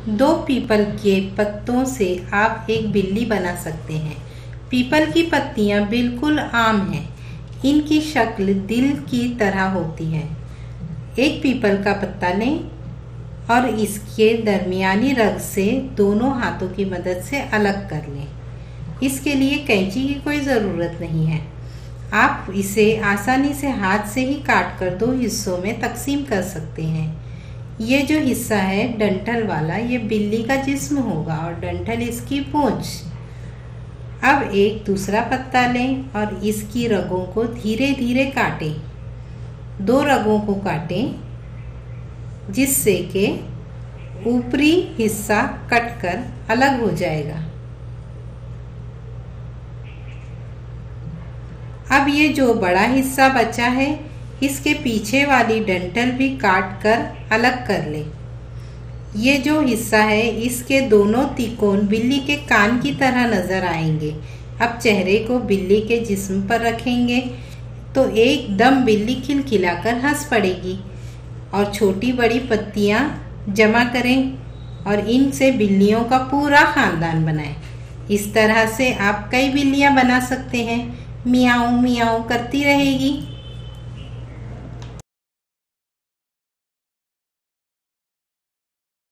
दो पीपल के पत्तों से आप एक बिल्ली बना सकते हैं। पीपल की पत्तियां बिल्कुल आम हैं। इनकी शक्ल दिल की तरह होती है। एक पीपल का पत्ता लें और इसके दरमियानी रग से दोनों हाथों की मदद से अलग कर लें। इसके लिए कैंची की कोई ज़रूरत नहीं है। आप इसे आसानी से हाथ से ही काट कर दो हिस्सों में तकसीम कर सकते हैं। ये जो हिस्सा है डंठल वाला, ये बिल्ली का जिस्म होगा और डंठल इसकी पूंछ। अब एक दूसरा पत्ता लें और इसकी रगों को धीरे धीरे काटें। दो रगों को काटें जिससे कि ऊपरी हिस्सा कटकर अलग हो जाएगा। अब ये जो बड़ा हिस्सा बचा है, इसके पीछे वाली डंठल भी काट कर अलग कर लें। ये जो हिस्सा है, इसके दोनों तिकोन बिल्ली के कान की तरह नजर आएंगे। अब चेहरे को बिल्ली के जिस्म पर रखेंगे तो एकदम बिल्ली खिलखिलाकर हंस पड़ेगी। और छोटी बड़ी पत्तियां जमा करें और इनसे बिल्लियों का पूरा खानदान बनाएं। इस तरह से आप कई बिल्लियां बना सकते हैं। मियाऊं मियाऊं करती रहेगी।